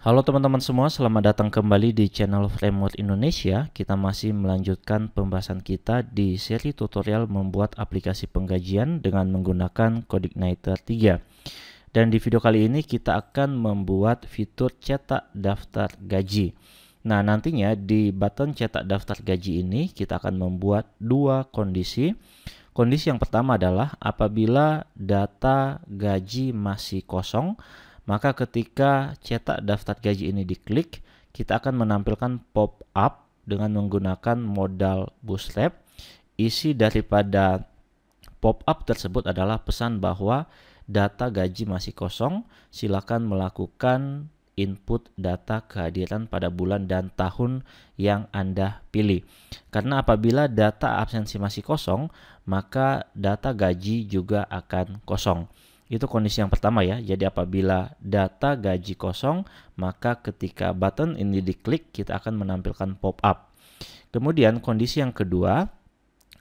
Halo teman-teman semua, selamat datang kembali di channel Framework Indonesia. Kita masih melanjutkan pembahasan kita di seri tutorial membuat aplikasi penggajian dengan menggunakan CodeIgniter 3. Dan di video kali ini kita akan membuat fitur cetak daftar gaji. Nah, nantinya di button cetak daftar gaji ini kita akan membuat dua kondisi. Kondisi yang pertama adalah apabila data gaji masih kosong, maka ketika cetak daftar gaji ini diklik, kita akan menampilkan pop-up dengan menggunakan modal Bootstrap. Isi daripada pop-up tersebut adalah pesan bahwa data gaji masih kosong, silakan melakukan input data kehadiran pada bulan dan tahun yang Anda pilih. Karena apabila data absensi masih kosong, maka data gaji juga akan kosong. Itu kondisi yang pertama ya. Jadi apabila data gaji kosong, maka ketika button ini diklik, kita akan menampilkan pop-up. Kemudian kondisi yang kedua,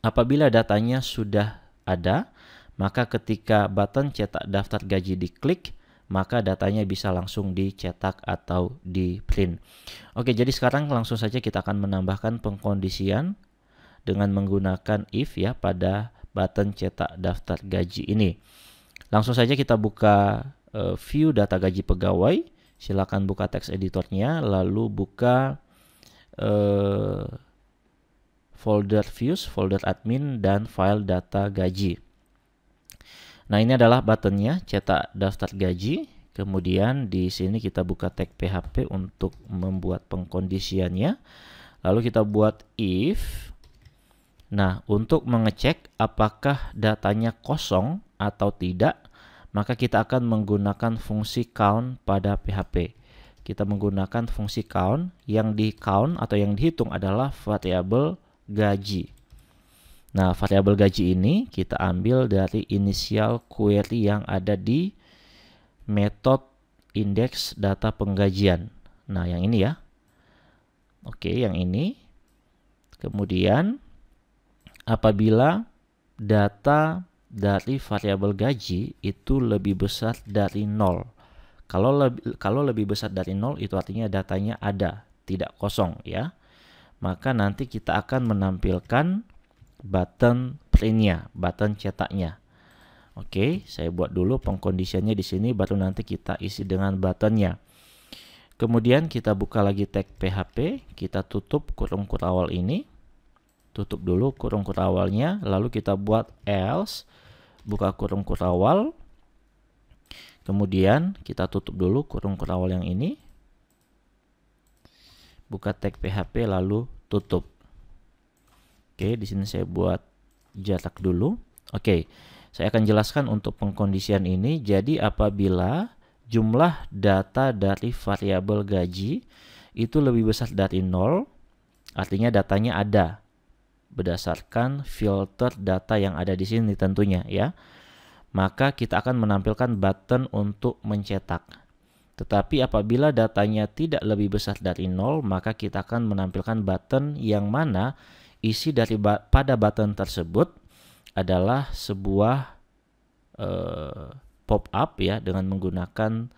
apabila datanya sudah ada, maka ketika button cetak daftar gaji diklik, maka datanya bisa langsung dicetak atau di print. Oke, jadi sekarang langsung saja kita akan menambahkan pengkondisian dengan menggunakan if ya pada button cetak daftar gaji ini. Langsung saja kita buka view data gaji pegawai. Silakan buka text editornya, lalu buka folder views, folder admin, dan file data gaji. Nah, ini adalah buttonnya cetak daftar gaji. Kemudian di sini kita buka tag PHP untuk membuat pengkondisiannya. Lalu kita buat if. Nah, untuk mengecek apakah datanya kosong atau tidak, maka kita akan menggunakan fungsi count pada PHP. Kita menggunakan fungsi count, yang di count atau yang dihitung adalah variabel gaji. Nah, variabel gaji ini kita ambil dari inisial query yang ada di metode indeks data penggajian. Nah, yang ini ya. Oke, yang ini. Kemudian apabila data dari variabel gaji itu lebih besar dari 0. Kalau lebih besar dari 0 itu artinya datanya ada, tidak kosong ya. Maka nanti kita akan menampilkan button printnya, button cetaknya. Oke, saya buat dulu pengkondisiannya di sini, baru nanti kita isi dengan buttonnya. Kemudian kita buka lagi tag PHP, kita tutup kurung kurawal ini. Tutup dulu kurung kurawalnya, lalu kita buat else, buka kurung kurawal, kemudian kita tutup dulu kurung kurawal yang ini, buka tag PHP lalu tutup. Oke, di sini saya buat jarak dulu. Oke, saya akan jelaskan untuk pengkondisian ini. Jadi apabila jumlah data dari variabel gaji itu lebih besar dari 0, artinya datanya ada berdasarkan filter data yang ada di sini tentunya ya. Maka kita akan menampilkan button untuk mencetak. Tetapi apabila datanya tidak lebih besar dari 0, maka kita akan menampilkan button yang mana isi pada button tersebut adalah sebuah pop-up ya dengan menggunakan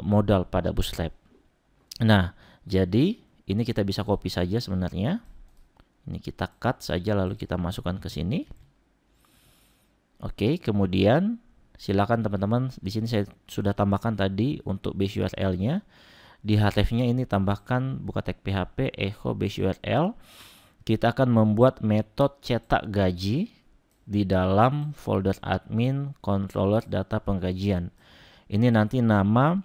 modal pada Bootstrap. Nah, jadi ini kita bisa copy saja sebenarnya. Ini kita cut saja lalu kita masukkan ke sini. Oke, kemudian silakan teman-teman, di sini saya sudah tambahkan tadi untuk base URL-nya. Di href-nya ini tambahkan, buka tag PHP echo base URL. Kita akan membuat metode cetak gaji di dalam folder admin controller data penggajian. Ini nanti nama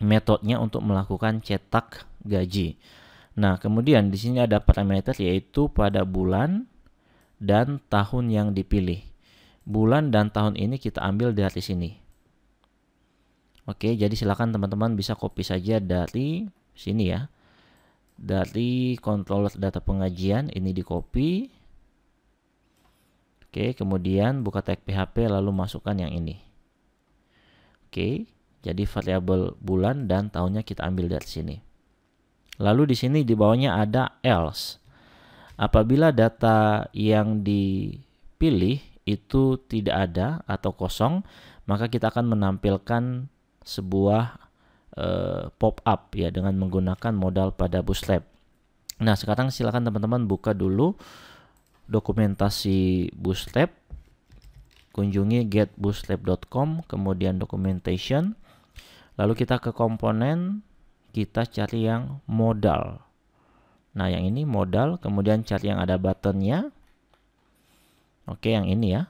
metodenya untuk melakukan cetak gaji. Nah, kemudian di sini ada parameter yaitu pada bulan dan tahun yang dipilih. Bulan dan tahun ini kita ambil dari sini. Oke, jadi silakan teman-teman bisa copy saja dari sini ya. Dari controller data pengajian ini di copy. Oke, kemudian buka tag PHP lalu masukkan yang ini. Oke, jadi variabel bulan dan tahunnya kita ambil dari sini. Lalu di sini di bawahnya ada else. Apabila data yang dipilih itu tidak ada atau kosong, maka kita akan menampilkan sebuah pop up ya dengan menggunakan modal pada Bootstrap. Nah, sekarang silakan teman-teman buka dulu dokumentasi Bootstrap. Kunjungi getbootstrap.com, kemudian documentation. Lalu kita ke komponen, kita cari yang modal. Nah, yang ini modal, kemudian cari yang ada buttonnya. Oke, yang ini ya.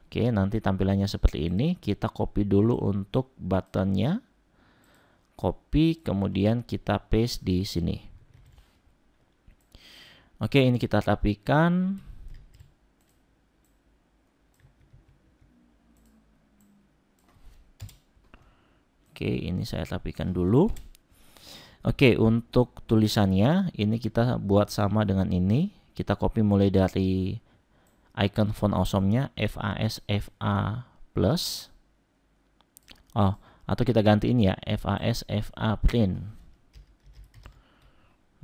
Oke, nanti tampilannya seperti ini. Kita copy dulu untuk buttonnya. Copy, kemudian kita paste di sini. Oke, ini kita rapikan. Oke, ini saya rapikan dulu. Oke, untuk tulisannya ini kita buat sama dengan ini. Kita copy mulai dari icon font awesome-nya FASFA plus. Oh, atau kita ganti ini ya, FASFA print.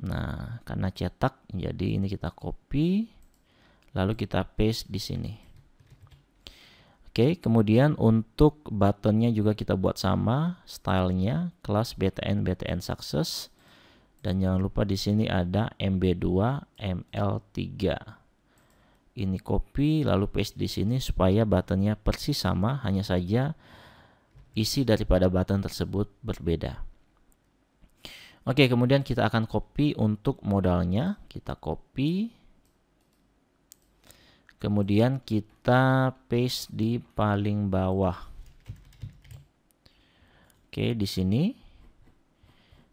Nah, karena cetak, jadi ini kita copy, lalu kita paste di sini. Oke, kemudian untuk buttonnya juga kita buat sama, stylenya kelas BTN success, dan jangan lupa di sini ada MB2 ML3. Ini copy lalu paste di sini supaya buttonnya persis sama, hanya saja isi daripada button tersebut berbeda. Oke, kemudian kita akan copy untuk modalnya, kita copy. Kemudian kita paste di paling bawah. Oke, di sini.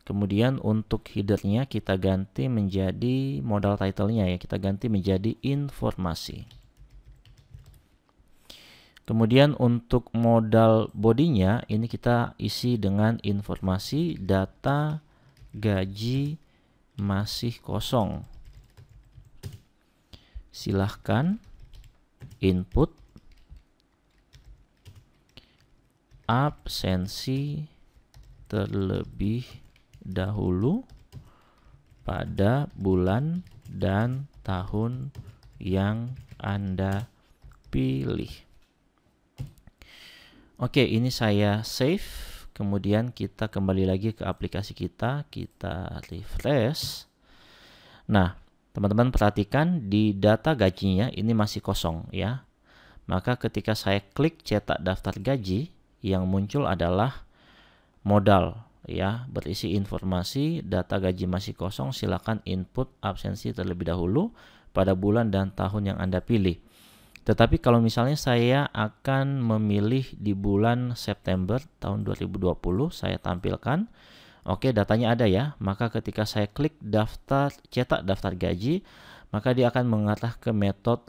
Kemudian untuk headernya kita ganti menjadi modal title-nya ya, kita ganti menjadi informasi. Kemudian untuk modal bodinya ini kita isi dengan informasi data gaji masih kosong. Silahkan input absensi terlebih dahulu pada bulan dan tahun yang Anda pilih. Oke, ini saya save. Kemudian kita kembali lagi ke aplikasi kita refresh. Nah, teman-teman perhatikan di data gajinya ini masih kosong ya. Maka ketika saya klik cetak daftar gaji, yang muncul adalah modal ya, berisi informasi data gaji masih kosong, silakan input absensi terlebih dahulu pada bulan dan tahun yang Anda pilih. Tetapi kalau misalnya saya akan memilih di bulan September tahun 2020, saya tampilkan. Oke, datanya ada ya. Maka ketika saya klik cetak daftar gaji, maka dia akan mengarah ke metode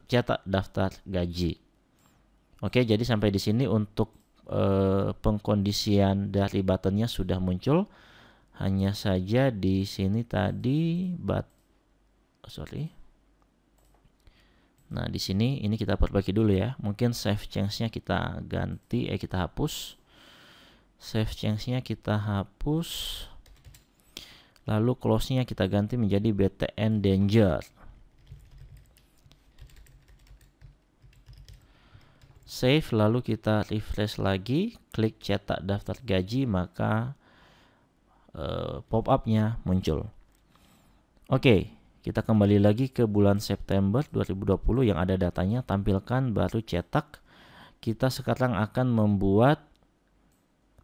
cetak daftar gaji. Oke, jadi sampai di sini untuk pengkondisian dari buttonnya sudah muncul. Hanya saja di sini tadi Nah, di sini ini kita perbaiki dulu ya. Mungkin save change-nya kita ganti, kita hapus. Save change-nya kita hapus. Lalu close-nya kita ganti menjadi BTN danger. Save, lalu kita refresh lagi, klik cetak daftar gaji, maka pop-up-nya muncul. Oke, kita kembali lagi ke bulan September 2020 yang ada datanya, tampilkan baru cetak. Kita sekarang akan membuat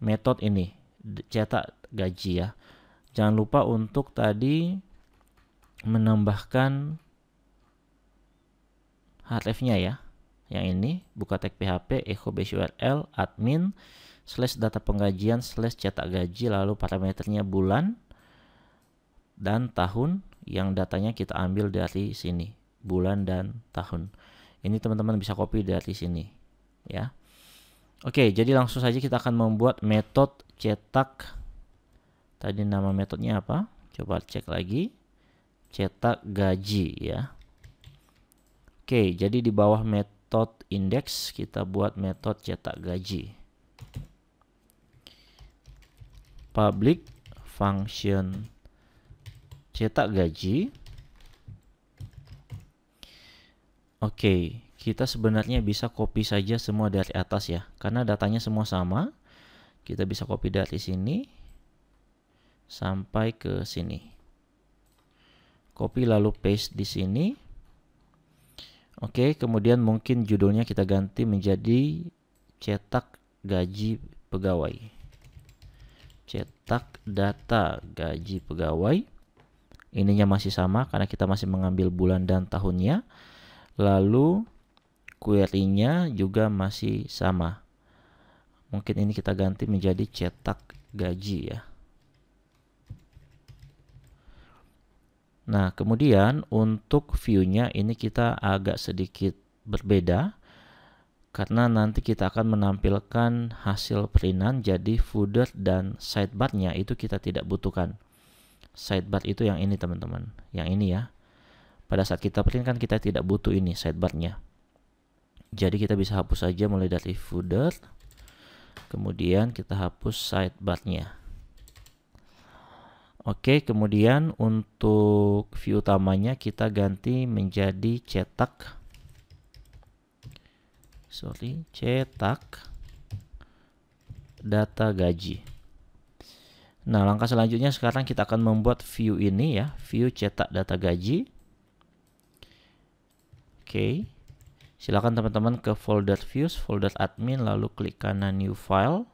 metode ini, cetak gaji ya. Jangan lupa untuk tadi menambahkan href-nya ya. Yang ini, buka tag PHP, echo base URL, admin, /data penggajian, /cetak gaji, lalu parameternya bulan dan tahun, yang datanya kita ambil dari sini, bulan dan tahun. Ini teman-teman bisa copy dari sini ya. Oke, jadi langsung saja kita akan membuat metode cetak. Tadi nama metodenya apa? Coba cek lagi. Cetak gaji ya. Oke, jadi di bawah metode index kita buat metode cetak gaji. Public function cetak gaji. Oke, kita sebenarnya bisa copy saja semua dari atas ya, karena datanya semua sama. Kita bisa copy dari sini sampai ke sini. Copy lalu paste di sini. Oke, kemudian mungkin judulnya kita ganti menjadi cetak gaji pegawai. Cetak data gaji pegawai. Ininya masih sama karena kita masih mengambil bulan dan tahunnya. Lalu query-nya juga masih sama. Mungkin ini kita ganti menjadi cetak gaji ya. Nah, kemudian untuk view-nya ini kita agak sedikit berbeda. Karena nanti kita akan menampilkan hasil printan, jadi footer dan sidebar-nya itu kita tidak butuhkan. Sidebar itu yang ini teman-teman, yang ini ya. Pada saat kita print kan kita tidak butuh ini sidebar-nya. Jadi kita bisa hapus saja mulai dari footer, kemudian kita hapus sidebar-nya. Oke, kemudian untuk view utamanya kita ganti menjadi cetak data gaji. Nah, langkah selanjutnya sekarang kita akan membuat view ini ya, view cetak data gaji. Oke. Silakan teman-teman ke folder views, folder admin, lalu klik kanan new file.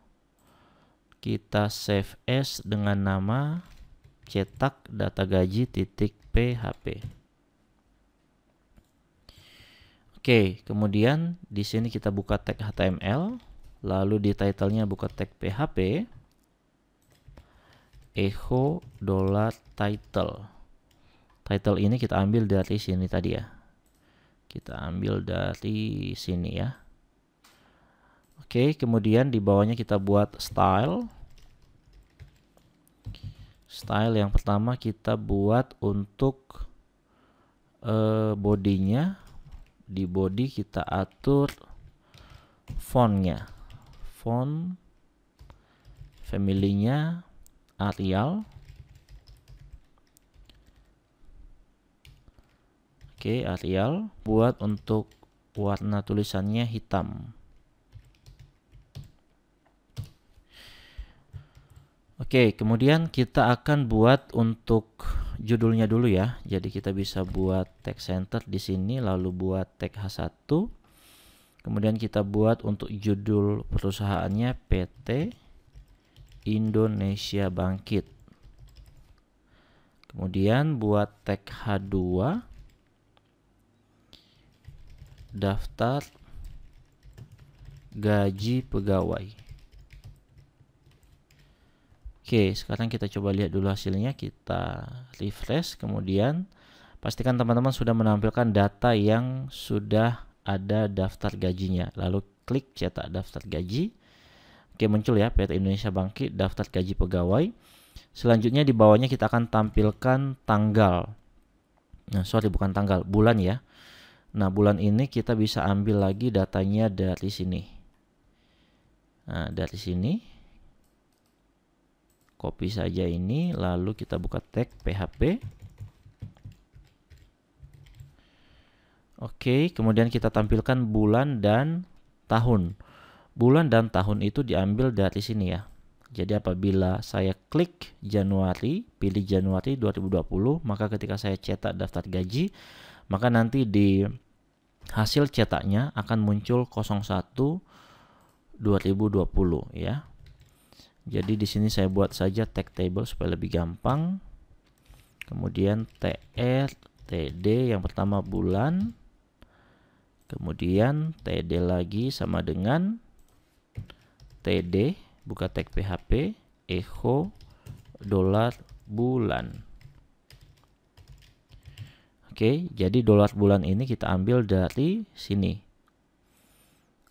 Kita save as dengan nama cetak data gaji.php. Oke, kemudian di sini kita buka tag HTML, lalu di title-nya buka tag PHP. Echo $title. Title ini kita ambil dari sini tadi ya. Kita ambil dari sini ya. Oke, kemudian di bawahnya kita buat style. Style yang pertama kita buat untuk bodinya. Di body kita atur fontnya. Font family-nya Arial. Oke, Arial. Buat untuk warna tulisannya hitam. Oke, kemudian kita akan buat untuk judulnya dulu ya. Jadi kita bisa buat tag center di sini, lalu buat tag H1. Kemudian kita buat untuk judul perusahaannya PT Indonesia Bangkit. Kemudian buat tag H2 daftar gaji pegawai. Oke, sekarang kita coba lihat dulu hasilnya. Kita refresh, kemudian pastikan teman-teman sudah menampilkan data yang sudah ada daftar gajinya. Lalu klik cetak daftar gaji. Oke, muncul ya PT Indonesia Bangkit daftar gaji pegawai. Selanjutnya di bawahnya kita akan tampilkan tanggal. Nah, sorry, bukan tanggal, bulan ya. Nah, bulan ini kita bisa ambil lagi datanya dari sini. Nah, dari sini copy saja ini, lalu kita buka tag PHP. Oke, kemudian kita tampilkan bulan dan tahun. Bulan dan tahun itu diambil dari sini ya. Jadi apabila saya klik Januari, pilih Januari 2020, maka ketika saya cetak daftar gaji, maka nanti di hasil cetaknya akan muncul 01 2020 ya. Jadi di sini saya buat saja tag table supaya lebih gampang. Kemudian TR, TD yang pertama bulan. Kemudian TD lagi sama dengan TD, buka tag PHP, echo $bulan. Oke, jadi $bulan ini kita ambil dari sini.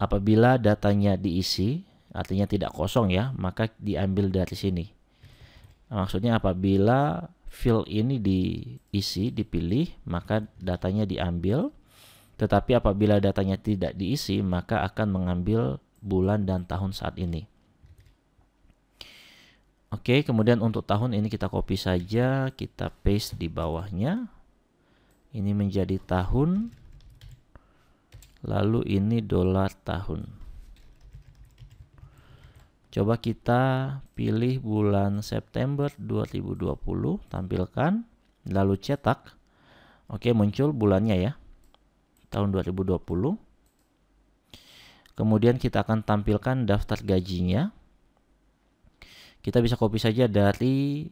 Apabila datanya diisi, artinya tidak kosong ya, maka diambil dari sini. Maksudnya apabila field ini diisi, dipilih, maka datanya diambil. Tetapi apabila datanya tidak diisi, maka akan mengambil bulan dan tahun saat ini. Oke, kemudian untuk tahun ini kita copy saja, kita paste di bawahnya. Ini menjadi tahun, lalu ini $tahun. Coba kita pilih bulan September 2020, tampilkan, lalu cetak. Oke, muncul bulannya ya, tahun 2020. Kemudian kita akan tampilkan daftar gajinya. Kita bisa copy saja dari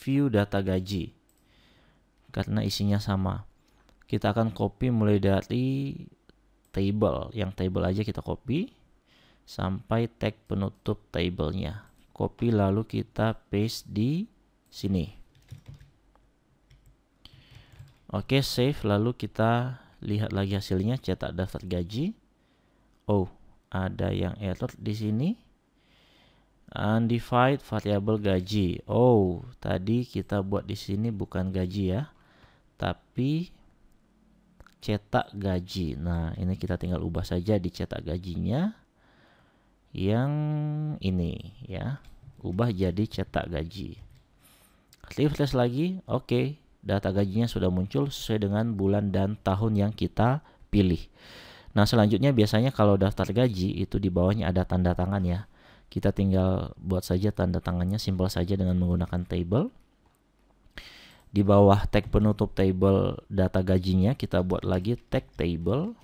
view data gaji karena isinya sama. Kita akan copy mulai dari table, yang table aja kita copy sampai tag penutup tablenya. Copy lalu kita paste di sini. Oke, save, lalu kita lihat lagi hasilnya, cetak daftar gaji. Oh, ada yang error di sini. Undefined variable gaji. Oh, tadi kita buat di sini bukan gaji ya, tapi cetak gaji. Nah, ini kita tinggal ubah saja di cetak gajinya yang ini ya. Ubah jadi cetak gaji. Refresh lagi. Oke, data gajinya sudah muncul sesuai dengan bulan dan tahun yang kita pilih. Nah, selanjutnya biasanya kalau daftar gaji itu di bawahnya ada tanda tangan ya. Kita tinggal buat saja tanda tangannya, simpel saja dengan menggunakan table. Di bawah tag penutup table data gajinya kita buat lagi tag table.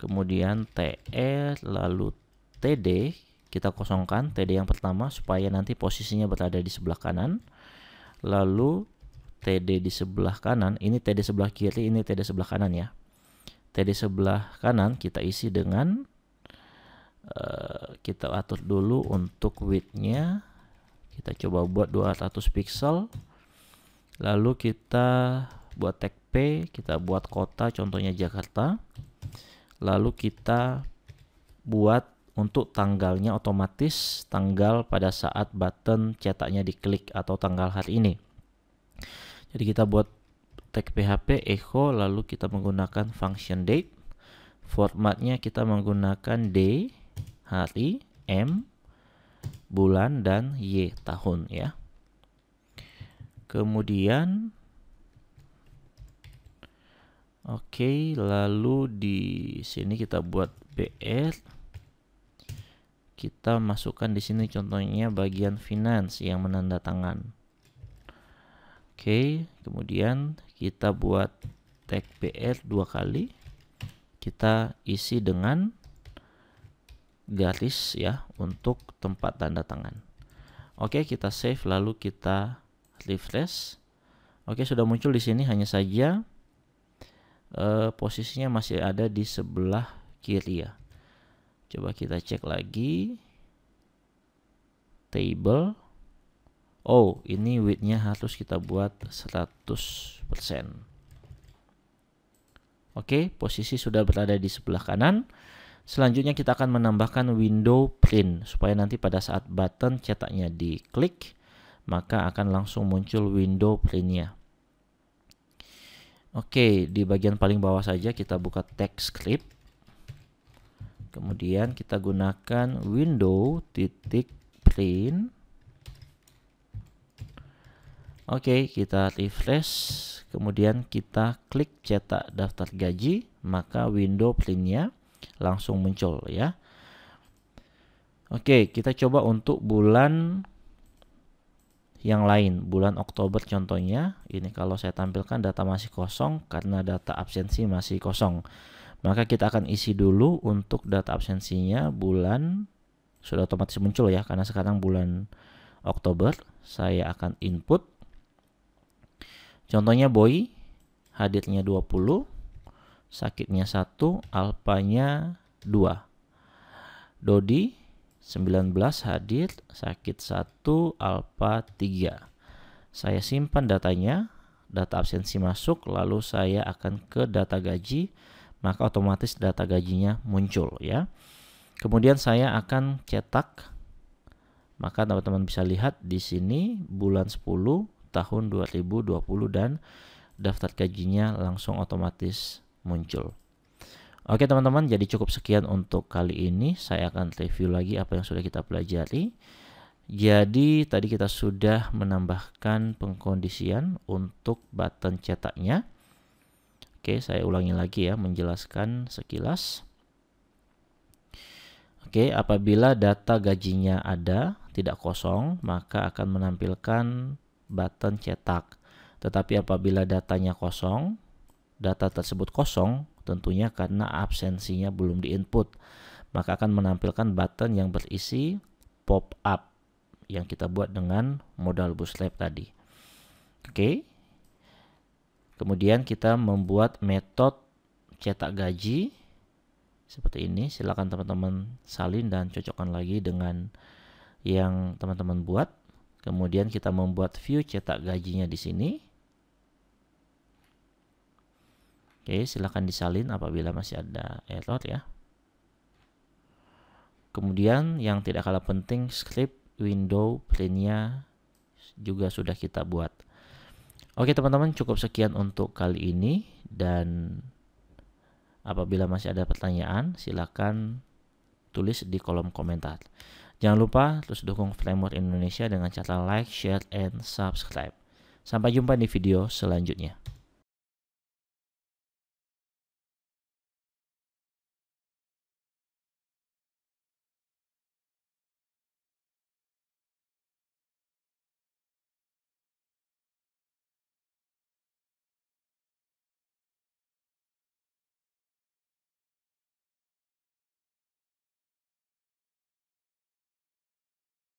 Kemudian TR lalu TD, kita kosongkan TD yang pertama supaya nanti posisinya berada di sebelah kanan. Lalu TD di sebelah kanan, ini TD sebelah kiri, ini TD sebelah kanan ya. TD sebelah kanan kita isi dengan kita atur dulu untuk width-nya. Kita coba buat 200 pixel. Lalu kita buat tag P, kita buat kota contohnya Jakarta. Lalu kita buat untuk tanggalnya otomatis tanggal pada saat button cetaknya diklik atau tanggal hari ini. Jadi kita buat tag PHP echo, lalu kita menggunakan function date. Formatnya kita menggunakan D, hari, M, bulan, dan Y, tahun ya. Kemudian oke, lalu di sini kita buat BR. Kita masukkan di sini contohnya bagian finance yang menandatangan. Oke, kemudian kita buat tag BR 2 kali. Kita isi dengan garis ya untuk tempat tanda tangan. Oke, kita save lalu kita refresh. Oke, sudah muncul di sini, hanya saja posisinya masih ada di sebelah kiri ya. Coba kita cek lagi table. Oh, ini width-nya harus kita buat 100%. Oke, posisi sudah berada di sebelah kanan. Selanjutnya kita akan menambahkan window print supaya nanti pada saat button cetaknya diklik maka akan langsung muncul window printnya. Oke, di bagian paling bawah saja kita buka text script. Kemudian kita gunakan window titik print. Oke, kita refresh. Kemudian kita klik cetak daftar gaji, maka window printnya langsung muncul ya. Oke, kita coba untuk bulan yang lain, bulan Oktober contohnya. Ini kalau saya tampilkan data masih kosong karena data absensi masih kosong. Maka kita akan isi dulu untuk data absensinya bulan, sudah otomatis muncul ya karena sekarang bulan Oktober. Saya akan input. Contohnya boy, hadirnya 20, sakitnya 1, alpanya 2. Dodi 19 hadir, sakit 1, alfa 3. Saya simpan datanya, data absensi masuk, lalu saya akan ke data gaji, maka otomatis data gajinya muncul ya. Kemudian saya akan cetak, maka teman-teman bisa lihat di sini bulan 10 tahun 2020 dan daftar gajinya langsung otomatis muncul. Oke teman-teman, jadi cukup sekian untuk kali ini. Saya akan review lagi apa yang sudah kita pelajari. Jadi tadi kita sudah menambahkan pengkondisian untuk button cetaknya. Oke, saya ulangi lagi ya, menjelaskan sekilas. Oke, apabila data gajinya ada, tidak kosong, maka akan menampilkan button cetak. Tetapi apabila datanya kosong, data tersebut kosong, tentunya karena absensinya belum diinput, maka akan menampilkan button yang berisi pop up yang kita buat dengan modal Bootstrap tadi. Oke. Kemudian kita membuat metode cetak gaji seperti ini. Silakan teman-teman salin dan cocokkan lagi dengan yang teman-teman buat. Kemudian kita membuat view cetak gajinya di sini. Oke, silakan disalin apabila masih ada error ya. Kemudian yang tidak kalah penting, script window printnya juga sudah kita buat. Oke teman-teman, cukup sekian untuk kali ini, dan apabila masih ada pertanyaan silakan tulis di kolom komentar. Jangan lupa terus dukung Framework Indonesia dengan cara like, share, and subscribe. Sampai jumpa di video selanjutnya.